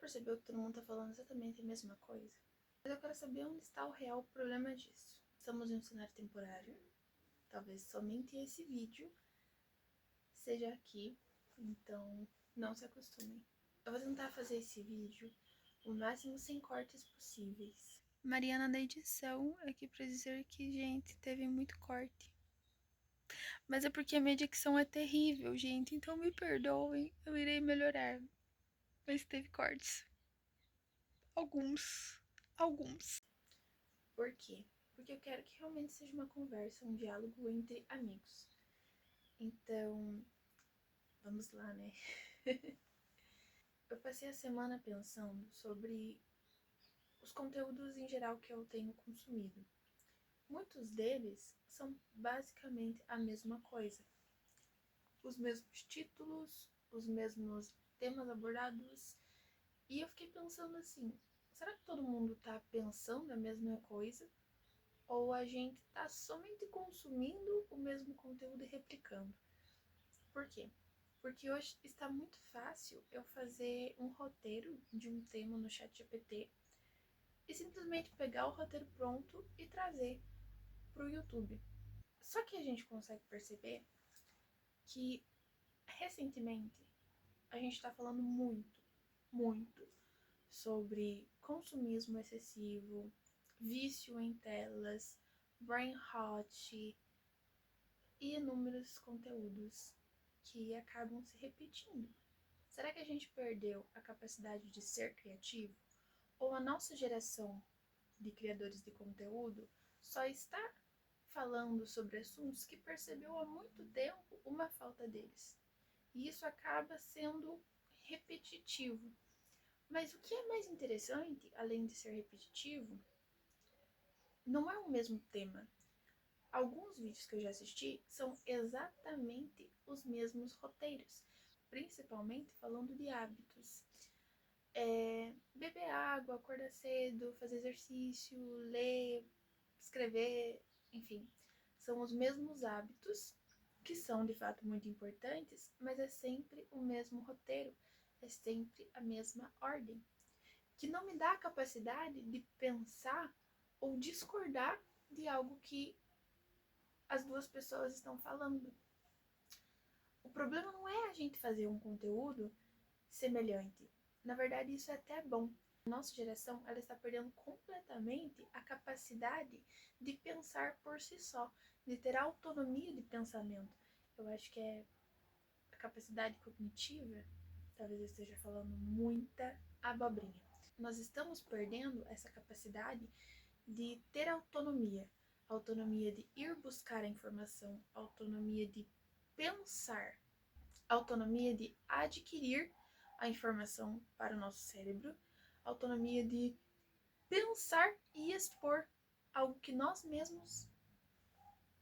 percebeu que todo mundo tá falando exatamente a mesma coisa? Mas eu quero saber onde está o real problema disso. Estamos em um cenário temporário. Talvez somente esse vídeo seja aqui. Então, não se acostumem. Eu vou tentar fazer esse vídeo o máximo sem cortes possíveis. Mariana da edição aqui pra dizer que, gente, teve muito corte. Mas é porque a minha dicção é terrível, gente. Então me perdoem, eu irei melhorar. Mas teve cortes. Alguns. Por quê? Porque eu quero que realmente seja uma conversa, um diálogo entre amigos. Então, vamos lá, né? Eu passei a semana pensando sobre os conteúdos em geral que eu tenho consumido. Muitos deles são basicamente a mesma coisa. Os mesmos títulos, os mesmos temas abordados. E eu fiquei pensando assim, será que todo mundo tá pensando a mesma coisa? Ou a gente tá somente consumindo o mesmo conteúdo e replicando? Por quê? Porque hoje está muito fácil eu fazer um roteiro de um tema no ChatGPT e simplesmente pegar o roteiro pronto e trazer para o YouTube. Só que a gente consegue perceber que recentemente a gente está falando muito sobre consumismo excessivo, vício em telas, brain rot e inúmeros conteúdos que acabam se repetindo. Será que a gente perdeu a capacidade de ser criativo? Ou a nossa geração de criadores de conteúdo só está falando sobre assuntos que percebeu há muito tempo uma falta deles? E isso acaba sendo repetitivo. Mas o que é mais interessante, além de ser repetitivo, não é o mesmo tema. Alguns vídeos que eu já assisti são exatamente os mesmos roteiros, principalmente falando de hábitos. Beber água, acordar cedo, fazer exercício, ler, escrever, enfim. São os mesmos hábitos, que são de fato muito importantes, mas é sempre o mesmo roteiro, é sempre a mesma ordem, que não me dá a capacidade de pensar ou discordar de algo que as duas pessoas estão falando. O problema não é a gente fazer um conteúdo semelhante. Na verdade, isso é até bom. A nossa geração, ela está perdendo completamente a capacidade de pensar por si só, de ter autonomia de pensamento. Eu acho que é a capacidade cognitiva, talvez eu esteja falando muita abobrinha. Nós estamos perdendo essa capacidade de ter autonomia. Autonomia de ir buscar a informação, autonomia de pensar, autonomia de adquirir a informação para o nosso cérebro, autonomia de pensar e expor algo que nós mesmos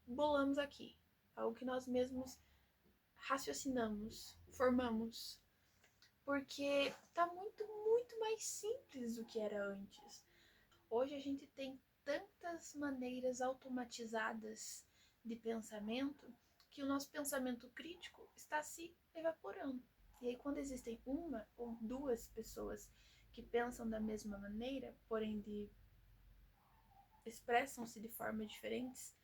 bolamos aqui, algo que nós mesmos raciocinamos, formamos. Porque tá muito mais simples do que era antes. Hoje a gente tem tantas maneiras automatizadas de pensamento que o nosso pensamento crítico está se evaporando. E aí, quando existem uma ou duas pessoas que pensam da mesma maneira, porém expressam-se de formas diferentes,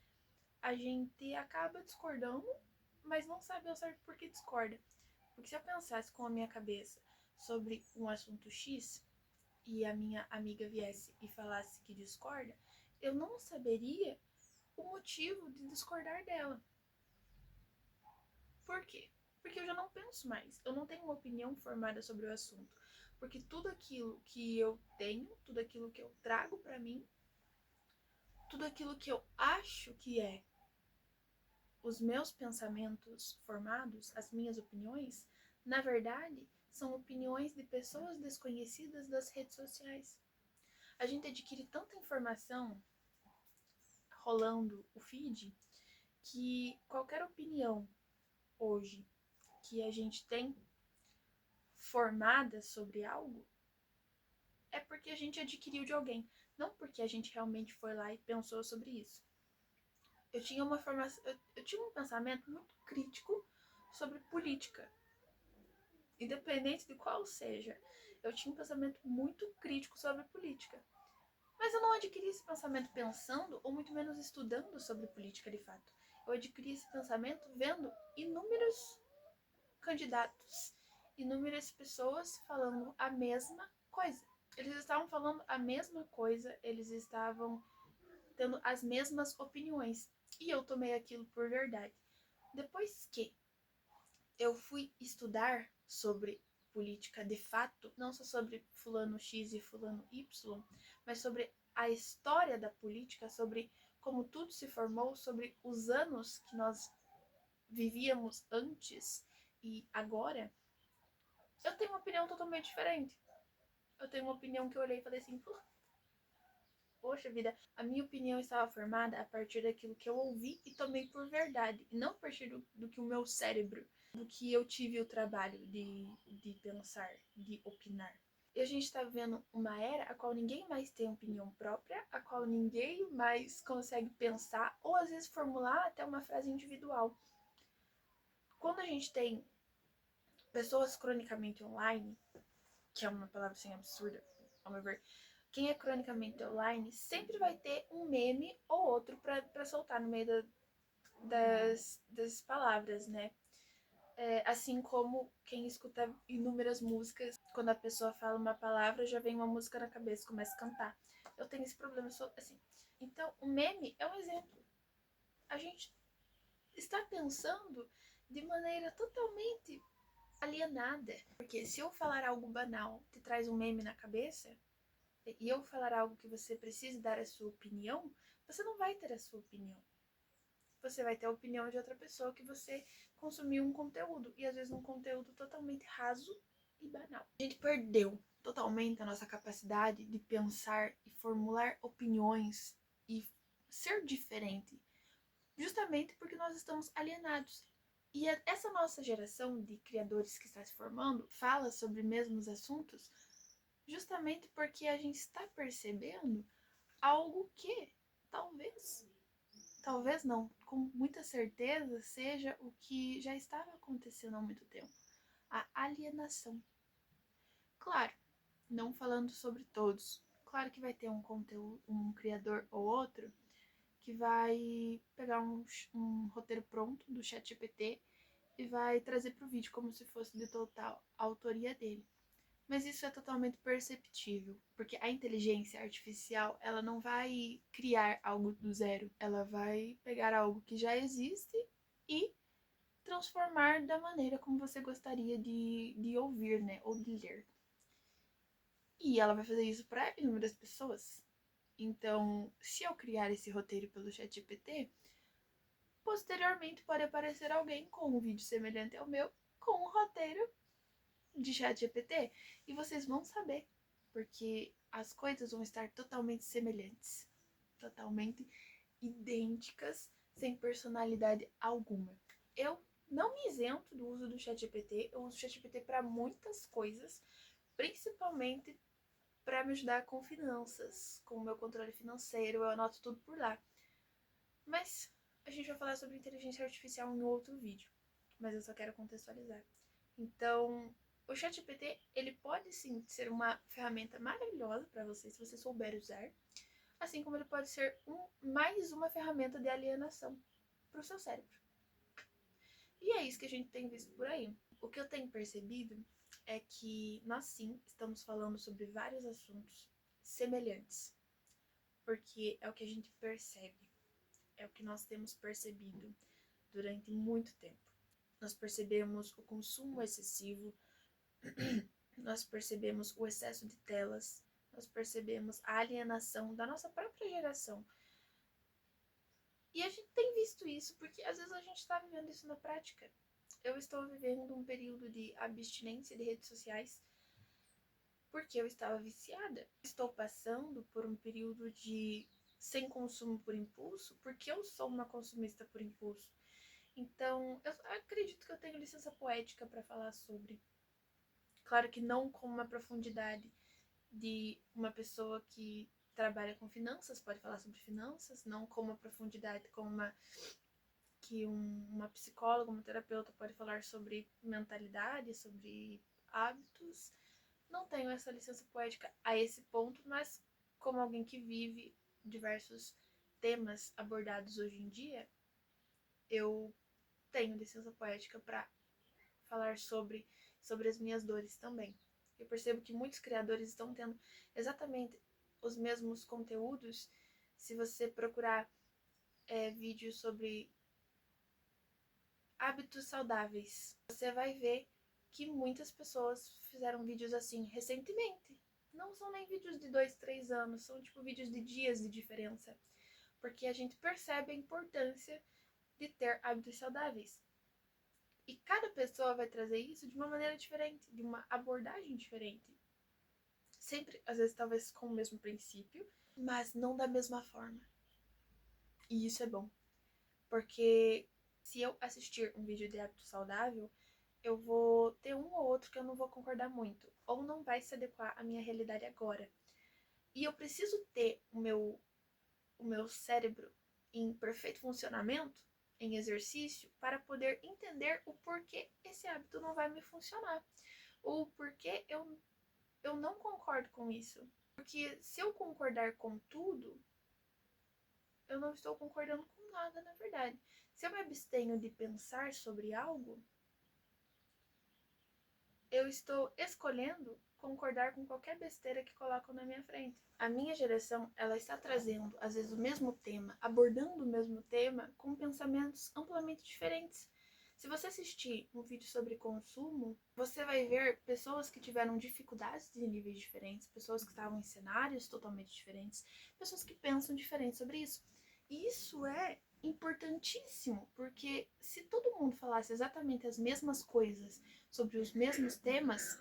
a gente acaba discordando, mas não sabe ao certo por que discorda. Porque se eu pensasse com a minha cabeça sobre um assunto X e a minha amiga viesse e falasse que discorda, eu não saberia o motivo de discordar dela. Por quê? Porque eu já não penso mais, eu não tenho uma opinião formada sobre o assunto. Porque tudo aquilo que eu tenho, tudo aquilo que eu trago pra mim, tudo aquilo que eu acho que é os meus pensamentos formados, as minhas opiniões, na verdade, são opiniões de pessoas desconhecidas das redes sociais. A gente adquire tanta informação rolando o feed que qualquer opinião hoje que a gente tem formada sobre algo é porque a gente adquiriu de alguém, não porque a gente realmente foi lá e pensou sobre isso. Eu tinha uma formação, eu tinha um pensamento muito crítico sobre política, independente de qual seja. Eu tinha um pensamento muito crítico sobre política. Mas eu não adquiri esse pensamento pensando, ou muito menos estudando sobre política de fato. Eu adquiri esse pensamento vendo inúmeros candidatos, inúmeras pessoas falando a mesma coisa. Eles estavam falando a mesma coisa, eles estavam tendo as mesmas opiniões. E eu tomei aquilo por verdade. Depois que eu fui estudar sobre política de fato, não só sobre fulano X e fulano Y, mas sobre a história da política, sobre como tudo se formou, sobre os anos que nós vivíamos antes e agora, eu tenho uma opinião totalmente diferente. Eu tenho uma opinião que eu olhei e falei assim, poxa vida, a minha opinião estava formada a partir daquilo que eu ouvi e tomei por verdade, e não a partir do que o meu cérebro, do que eu tive o trabalho de pensar, de opinar. E a gente está vivendo uma era a qual ninguém mais tem opinião própria, a qual ninguém mais consegue pensar ou às vezes formular até uma frase individual. Quando a gente tem pessoas cronicamente online, que é uma palavra assim absurda, ao meu ver, quem é cronicamente online sempre vai ter um meme ou outro pra soltar no meio das palavras, né? Assim como quem escuta inúmeras músicas, quando a pessoa fala uma palavra, já vem uma música na cabeça, começa a cantar. Eu tenho esse problema, assim. Então, o meme é um exemplo. A gente está pensando de maneira totalmente alienada. Porque se eu falar algo banal te traz um meme na cabeça, e eu falar algo que você precisa dar a sua opinião, você não vai ter a sua opinião. Você vai ter a opinião de outra pessoa que você consumiu um conteúdo, e às vezes um conteúdo totalmente raso e banal. A gente perdeu totalmente a nossa capacidade de pensar e formular opiniões e ser diferente, justamente porque nós estamos alienados. E essa nossa geração de criadores que está se formando fala sobre mesmos assuntos justamente porque a gente está percebendo algo que talvez não, com muita certeza, seja o que já estava acontecendo há muito tempo. A alienação. Claro, não falando sobre todos. Claro que vai ter um conteúdo, um criador ou outro que vai pegar um roteiro pronto do ChatGPT e vai trazer para o vídeo como se fosse de total autoria dele. Mas isso é totalmente perceptível, porque a inteligência artificial, ela não vai criar algo do zero, ela vai pegar algo que já existe e transformar da maneira como você gostaria de ouvir, né, ou de ler. E ela vai fazer isso para inúmeras pessoas. Então, se eu criar esse roteiro pelo ChatGPT, posteriormente pode aparecer alguém com um vídeo semelhante ao meu, com um roteiro de ChatGPT, e vocês vão saber, porque as coisas vão estar totalmente semelhantes, totalmente idênticas, sem personalidade alguma. Eu não me isento do uso do ChatGPT, eu uso o ChatGPT para muitas coisas, principalmente para me ajudar com finanças, com o meu controle financeiro, eu anoto tudo por lá. Mas a gente vai falar sobre inteligência artificial em outro vídeo, mas eu só quero contextualizar. Então, o ChatGPT, ele pode sim ser uma ferramenta maravilhosa para você, se você souber usar, assim como ele pode ser mais uma ferramenta de alienação para o seu cérebro. E é isso que a gente tem visto por aí. O que eu tenho percebido é que nós sim estamos falando sobre vários assuntos semelhantes, porque é o que a gente percebe, é o que nós temos percebido durante muito tempo. Nós percebemos o consumo excessivo, nós percebemos o excesso de telas, nós percebemos a alienação da nossa própria geração. E a gente tem visto isso porque às vezes a gente está vivendo isso na prática. Eu estou vivendo um período de abstinência de redes sociais porque eu estava viciada. Estou passando por um período de sem consumo por impulso porque eu sou uma consumista por impulso. Então, eu acredito que eu tenho licença poética para falar sobre. Claro que não com uma profundidade de uma pessoa que trabalha com finanças, pode falar sobre finanças, não com uma profundidade como uma psicóloga, uma terapeuta pode falar sobre mentalidade, sobre hábitos, não tenho essa licença poética a esse ponto, mas como alguém que vive diversos temas abordados hoje em dia, eu tenho licença poética para falar sobre as minhas dores também. Eu percebo que muitos criadores estão tendo exatamente os mesmos conteúdos. Se você procurar vídeos sobre hábitos saudáveis, você vai ver que muitas pessoas fizeram vídeos assim recentemente. Não são nem vídeos de 2, 3 anos, são tipo vídeos de dias de diferença. Porque a gente percebe a importância de ter hábitos saudáveis. E cada pessoa vai trazer isso de uma maneira diferente, de uma abordagem diferente. Sempre, às vezes, talvez com o mesmo princípio, mas não da mesma forma. E isso é bom. Porque se eu assistir um vídeo de hábito saudável, eu vou ter um ou outro que eu não vou concordar muito, ou não vai se adequar à minha realidade agora. E eu preciso ter o meu cérebro em perfeito funcionamento, em exercício, para poder entender o porquê esse hábito não vai me funcionar. Ou porquê eu não concordo com isso. Porque se eu concordar com tudo, eu não estou concordando com nada, na verdade. Se eu me abstenho de pensar sobre algo, eu estou escolhendo concordar com qualquer besteira que colocam na minha frente. A minha geração, ela está trazendo, às vezes, o mesmo tema, abordando o mesmo tema com pensamentos amplamente diferentes. Se você assistir um vídeo sobre consumo, você vai ver pessoas que tiveram dificuldades de níveis diferentes, pessoas que estavam em cenários totalmente diferentes, pessoas que pensam diferente sobre isso. E isso é importantíssimo, porque se todo mundo falasse exatamente as mesmas coisas sobre os mesmos temas,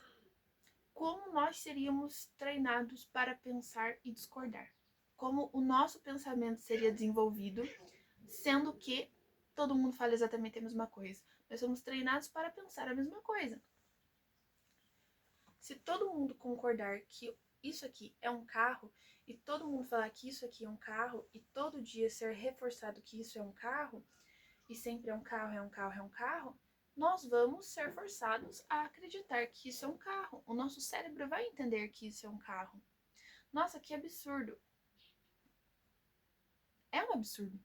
como nós seríamos treinados para pensar e discordar? Como o nosso pensamento seria desenvolvido, sendo que todo mundo fala exatamente a mesma coisa? Nós somos treinados para pensar a mesma coisa. Se todo mundo concordar que isso aqui é um carro, e todo mundo falar que isso aqui é um carro, e todo dia ser reforçado que isso é um carro, e sempre é um carro, é um carro, é um carro, nós vamos ser forçados a acreditar que isso é um carro. O nosso cérebro vai entender que isso é um carro. Nossa, que absurdo. É um absurdo.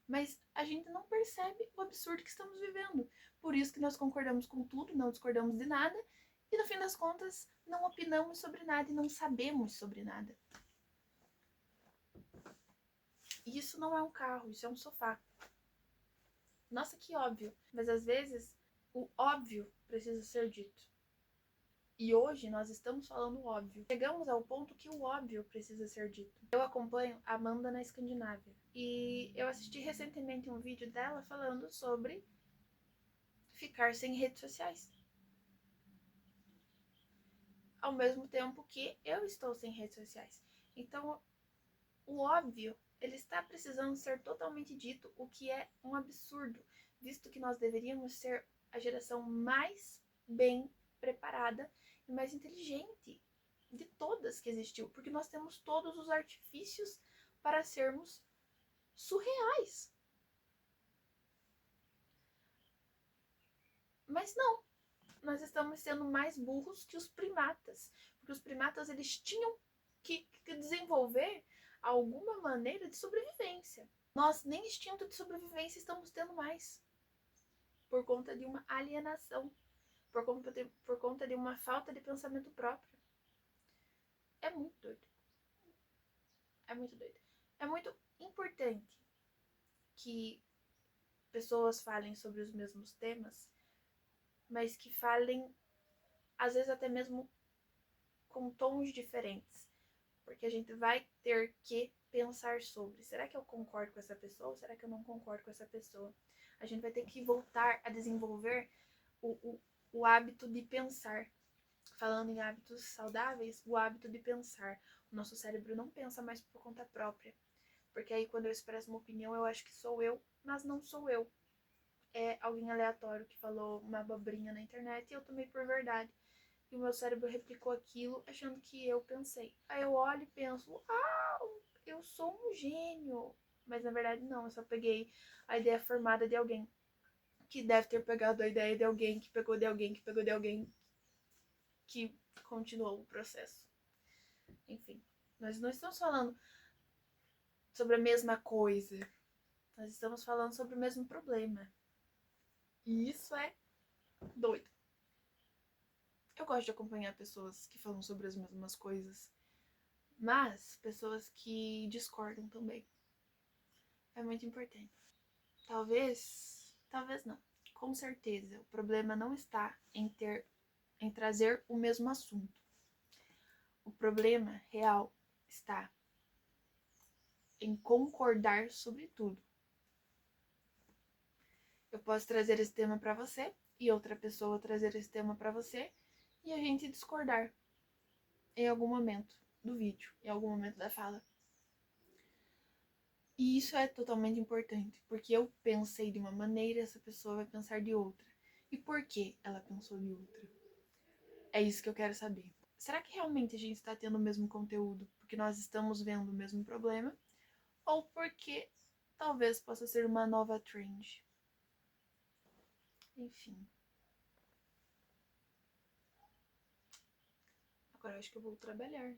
Mas a gente não percebe o absurdo que estamos vivendo. Por isso que nós concordamos com tudo, não discordamos de nada, e no fim das contas não opinamos sobre nada e não sabemos sobre nada. E isso não é um carro, isso é um sofá. Nossa, que óbvio. Mas às vezes o óbvio precisa ser dito. E hoje nós estamos falando óbvio. Chegamos ao ponto que o óbvio precisa ser dito. Eu acompanho a Amanda na Escandinávia. E eu assisti recentemente um vídeo dela falando sobre ficar sem redes sociais. Ao mesmo tempo que eu estou sem redes sociais. Então, o óbvio, ele está precisando ser totalmente dito, o que é um absurdo, visto que nós deveríamos ser a geração mais bem preparada e mais inteligente de todas que existiu, porque nós temos todos os artifícios para sermos surreais. Mas não, nós estamos sendo mais burros que os primatas, porque os primatas eles tinham que desenvolver alguma maneira de sobrevivência. Nós nem instinto de sobrevivência estamos tendo mais, por conta de uma alienação, por conta de uma falta de pensamento próprio. É muito doido. É muito doido. É muito importante que pessoas falem sobre os mesmos temas, mas que falem, às vezes até mesmo com tons diferentes. Porque a gente vai ter que pensar sobre, será que eu concordo com essa pessoa ou será que eu não concordo com essa pessoa? A gente vai ter que voltar a desenvolver o hábito de pensar. Falando em hábitos saudáveis, o hábito de pensar. O nosso cérebro não pensa mais por conta própria. Porque aí quando eu expresso uma opinião, eu acho que sou eu, mas não sou eu. É alguém aleatório que falou uma abobrinha na internet e eu tomei por verdade. E o meu cérebro replicou aquilo achando que eu pensei. Aí eu olho e penso, uau, eu sou um gênio. Mas na verdade não, eu só peguei a ideia formada de alguém que deve ter pegado a ideia de alguém, que pegou de alguém, que pegou de alguém, que continuou o processo. Enfim, nós não estamos falando sobre a mesma coisa. Nós estamos falando sobre o mesmo problema. E isso é doido. Eu gosto de acompanhar pessoas que falam sobre as mesmas coisas, mas pessoas que discordam também. É muito importante. Talvez não. Com certeza, o problema não está em trazer o mesmo assunto. O problema real está em concordar sobre tudo. Eu posso trazer esse tema para você e outra pessoa trazer esse tema para você e a gente discordar em algum momento do vídeo, em algum momento da fala. E isso é totalmente importante, porque eu pensei de uma maneira e essa pessoa vai pensar de outra. E por que ela pensou de outra? É isso que eu quero saber. Será que realmente a gente está tendo o mesmo conteúdo porque nós estamos vendo o mesmo problema? Ou porque talvez possa ser uma nova trend? Enfim. Agora eu acho que eu vou trabalhar.